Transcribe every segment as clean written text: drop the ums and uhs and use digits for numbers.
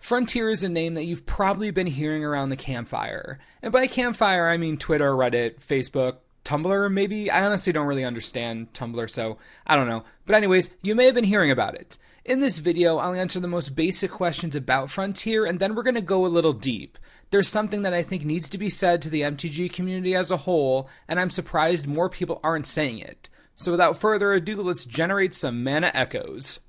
Frontier is a name that you've probably been hearing around the campfire. And by campfire, I mean Twitter, Reddit, Facebook, Tumblr, maybe? I honestly don't really understand Tumblr, so I don't know. But anyways, you may have been hearing about it. In this video, I'll answer the most basic questions about Frontier, and then we're going to go a little deep. There's something that I think needs to be said to the MTG community as a whole, and I'm surprised more people aren't saying it. So without further ado, let's generate some mana echoes.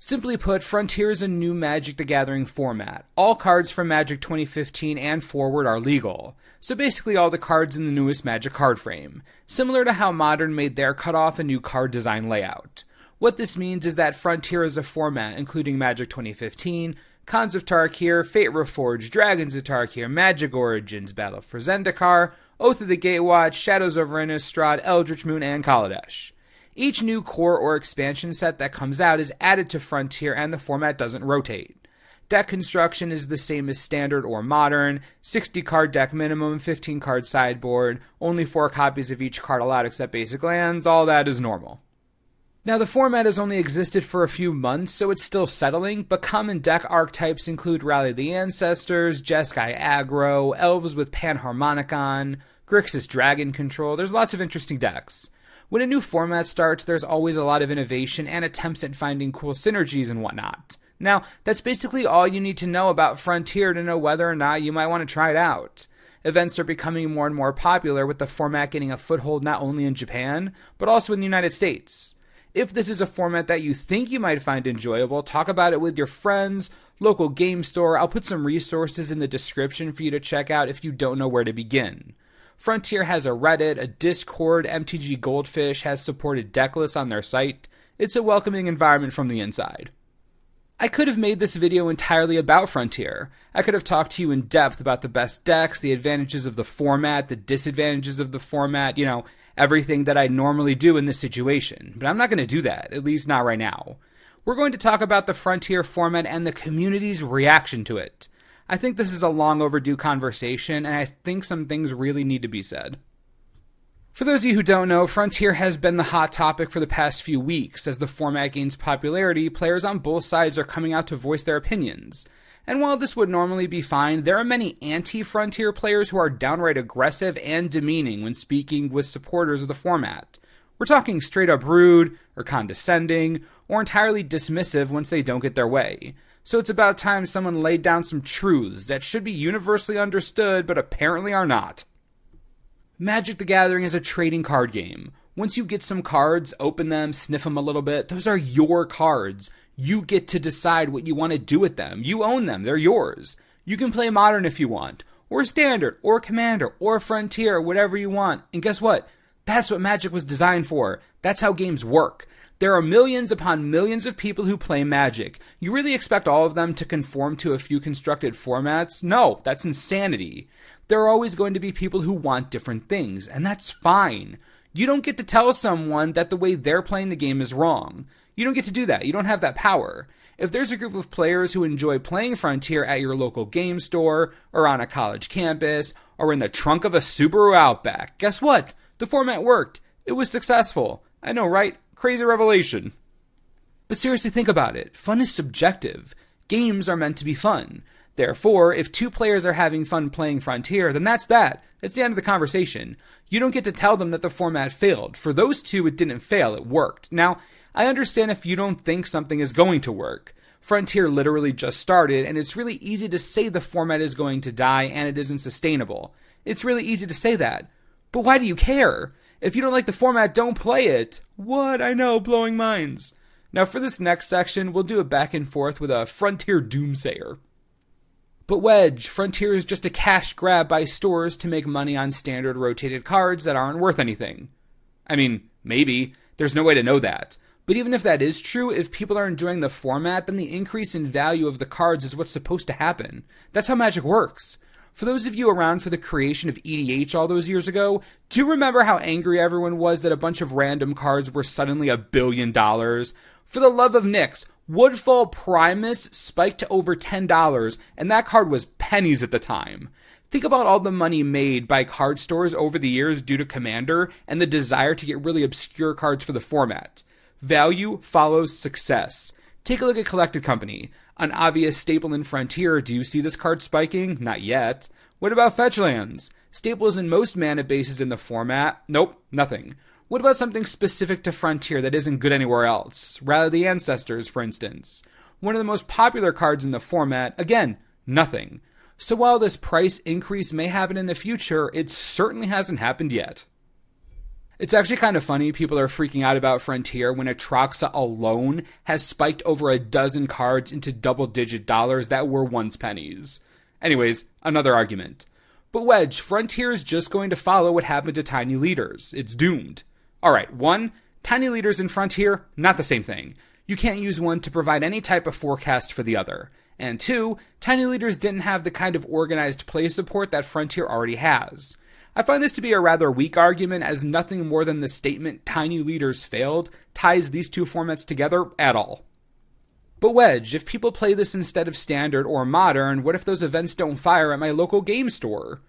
Simply put, Frontier is a new Magic the Gathering format. All cards from Magic 2015 and forward are legal. So basically all the cards in the newest Magic card frame. Similar to how Modern made their cutoff a new card design layout. What this means is that Frontier is a format including Magic 2015, Khans of Tarkir, Fate Reforged, Dragons of Tarkir, Magic Origins, Battle for Zendikar, Oath of the Gatewatch, Shadows over Innistrad, Eldritch Moon, and Kaladesh. Each new core or expansion set that comes out is added to Frontier and the format doesn't rotate. Deck construction is the same as Standard or Modern, 60 card deck minimum, 15 card sideboard, only 4 copies of each card allowed except basic lands, all that is normal. Now the format has only existed for a few months, so it's still settling, but common deck archetypes include Rally the Ancestors, Jeskai Aggro, Elves with Panharmonicon, Grixis Dragon Control. There's lots of interesting decks. When a new format starts, there's always a lot of innovation and attempts at finding cool synergies and whatnot. Now, that's basically all you need to know about Frontier to know whether or not you might want to try it out. Events are becoming more and more popular, with the format getting a foothold not only in Japan, but also in the United States. If this is a format that you think you might find enjoyable, talk about it with your friends, local game store. I'll put some resources in the description for you to check out if you don't know where to begin. Frontier has a Reddit, a Discord, MTG Goldfish has supported deck lists on their site. It's a welcoming environment from the inside. I could have made this video entirely about Frontier. I could have talked to you in depth about the best decks, the advantages of the format, the disadvantages of the format, everything that I normally do in this situation. But I'm not going to do that, at least not right now. We're going to talk about the Frontier format and the community's reaction to it. I think this is a long overdue conversation, and I think some things really need to be said. For those of you who don't know, Frontier has been the hot topic for the past few weeks. As the format gains popularity, players on both sides are coming out to voice their opinions. And while this would normally be fine, there are many anti-Frontier players who are downright aggressive and demeaning when speaking with supporters of the format. We're talking straight up rude, or condescending, or entirely dismissive once they don't get their way. So it's about time someone laid down some truths that should be universally understood but apparently are not. Magic the Gathering is a trading card game. Once you get some cards, open them, sniff them a little bit, those are your cards. You get to decide what you want to do with them. You own them, they're yours. You can play Modern if you want, or Standard, or Commander, or Frontier, whatever you want. And guess what? That's what Magic was designed for. That's how games work. There are millions upon millions of people who play Magic. You really expect all of them to conform to a few constructed formats? No, that's insanity. There are always going to be people who want different things, and that's fine. You don't get to tell someone that the way they're playing the game is wrong. You don't get to do that. You don't have that power. If there's a group of players who enjoy playing Frontier at your local game store, or on a college campus, or in the trunk of a Subaru Outback, guess what? The format worked. It was successful. I know, right? Crazy revelation. But seriously, think about it. Fun is subjective. Games are meant to be fun. Therefore, if two players are having fun playing Frontier, then that's that. It's the end of the conversation. You don't get to tell them that the format failed. For those two, it didn't fail. It worked. Now, I understand if you don't think something is going to work. Frontier literally just started, and it's really easy to say the format is going to die and it isn't sustainable. It's really easy to say that. But why do you care? If you don't like the format, don't play it. What? I know, blowing minds. Now for this next section, we'll do a back and forth with a Frontier doomsayer. But Wedge, Frontier is just a cash grab by stores to make money on standard rotated cards that aren't worth anything. I mean, maybe. There's no way to know that. But even if that is true, if people are enjoying the format, then the increase in value of the cards is what's supposed to happen. That's how Magic works. For those of you around for the creation of EDH all those years ago, do you remember how angry everyone was that a bunch of random cards were suddenly $1 billion? For the love of Nyx, Woodfall Primus spiked to over $10, and that card was pennies at the time. Think about all the money made by card stores over the years due to Commander and the desire to get really obscure cards for the format. Value follows success. Take a look at Collected Company. An obvious staple in Frontier. Do you see this card spiking? Not yet. What about fetch lands? Staples in most mana bases in the format? Nope, nothing. What about something specific to Frontier that isn't good anywhere else? Rally the Ancestors, for instance. One of the most popular cards in the format? Again, nothing. So while this price increase may happen in the future, it certainly hasn't happened yet. It's actually kind of funny people are freaking out about Frontier when Atraxa alone has spiked over a dozen cards into double-digit dollars that were once pennies. Anyways, another argument. But Wedge, Frontier is just going to follow what happened to Tiny Leaders. It's doomed. Alright, 1. Tiny Leaders and Frontier, not the same thing. You can't use one to provide any type of forecast for the other. And 2, Tiny Leaders didn't have the kind of organized play support that Frontier already has. I find this to be a rather weak argument, as nothing more than the statement Tiny Leaders failed ties these two formats together at all. But Wedge, if people play this instead of Standard or Modern, what if those events don't fire at my local game store?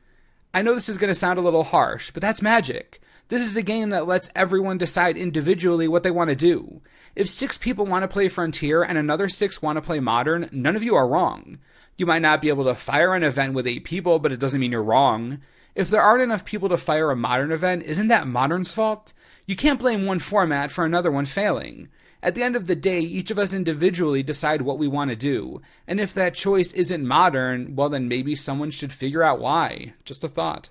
I know this is going to sound a little harsh, but that's Magic. This is a game that lets everyone decide individually what they want to do. If 6 people want to play Frontier and another 6 want to play Modern, none of you are wrong. You might not be able to fire an event with 8 people, but it doesn't mean you're wrong. If there aren't enough people to fire a Modern event, isn't that Modern's fault? You can't blame one format for another one failing. At the end of the day, each of us individually decide what we want to do. And if that choice isn't Modern, well then maybe someone should figure out why. Just a thought.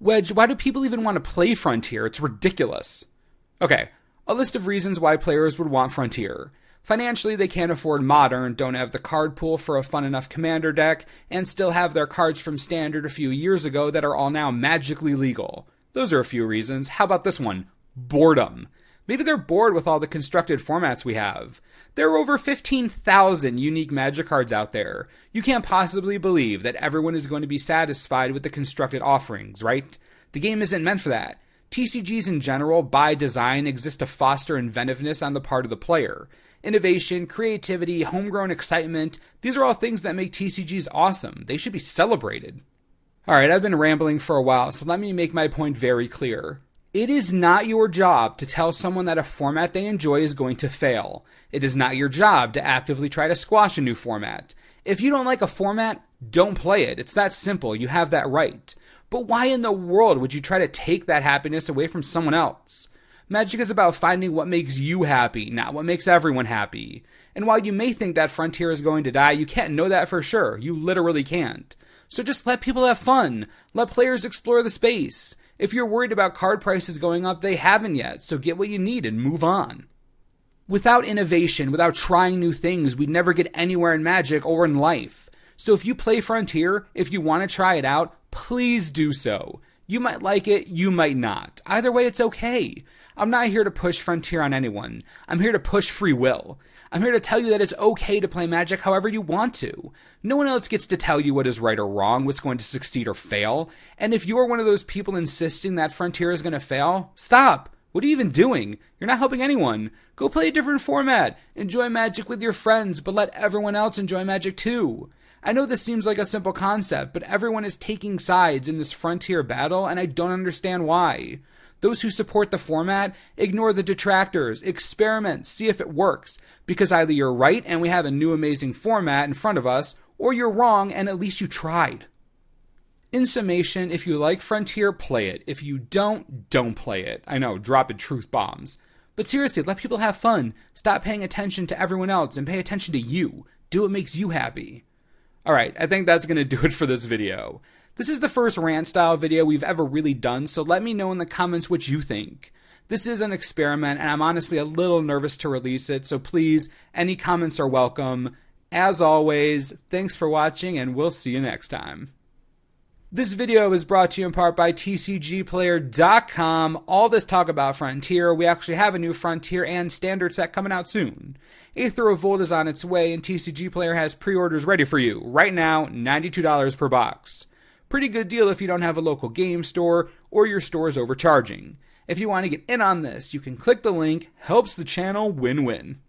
Wedge, why do people even want to play Frontier? It's ridiculous. Okay, a list of reasons why players would want Frontier. Financially, they can't afford Modern, don't have the card pool for a fun enough commander deck, and still have their cards from Standard a few years ago that are all now magically legal. Those are a few reasons. How about this one? Boredom. Maybe they're bored with all the constructed formats we have. There are over 15,000 unique Magic cards out there. You can't possibly believe that everyone is going to be satisfied with the constructed offerings, right? The game isn't meant for that. TCGs in general, by design, exist to foster inventiveness on the part of the player. Innovation, creativity, homegrown excitement, these are all things that make TCGs awesome. They should be celebrated. Alright, I've been rambling for a while, so let me make my point very clear. It is not your job to tell someone that a format they enjoy is going to fail. It is not your job to actively try to squash a new format. If you don't like a format, don't play it. It's that simple. You have that right. But why in the world would you try to take that happiness away from someone else? Magic is about finding what makes you happy, not what makes everyone happy. And while you may think that Frontier is going to die, you can't know that for sure. You literally can't. So just let people have fun. Let players explore the space. If you're worried about card prices going up, they haven't yet, so get what you need and move on. Without innovation, without trying new things, we'd never get anywhere in Magic or in life. So if you play Frontier, if you want to try it out, please do so. You might like it, you might not. Either way, it's okay. I'm not here to push Frontier on anyone. I'm here to push free will. I'm here to tell you that it's okay to play Magic however you want to. No one else gets to tell you what is right or wrong, what's going to succeed or fail. And if you're one of those people insisting that Frontier is going to fail, stop. What are you even doing? You're not helping anyone. Go play a different format. Enjoy Magic with your friends, but let everyone else enjoy Magic too. I know this seems like a simple concept, but everyone is taking sides in this Frontier battle, and I don't understand why. Those who support the format, ignore the detractors, experiment, see if it works, because either you're right and we have a new amazing format in front of us, or you're wrong and at least you tried. In summation, if you like Frontier, play it. If you don't play it. I know, dropping truth bombs. But seriously, let people have fun. Stop paying attention to everyone else and pay attention to you. Do what makes you happy. Alright, I think that's going to do it for this video. This is the first rant style video we've ever really done, so let me know in the comments what you think. This is an experiment, and I'm honestly a little nervous to release it, so please, any comments are welcome. As always, thanks for watching, and we'll see you next time. This video is brought to you in part by TCGplayer.com. All this talk about Frontier, we actually have a new Frontier and Standard set coming out soon. Aether of Volt is on its way, and TCG Player has pre-orders ready for you. Right now, $92 per box. Pretty good deal if you don't have a local game store or your store is overcharging. If you want to get in on this, you can click the link. Helps the channel win-win.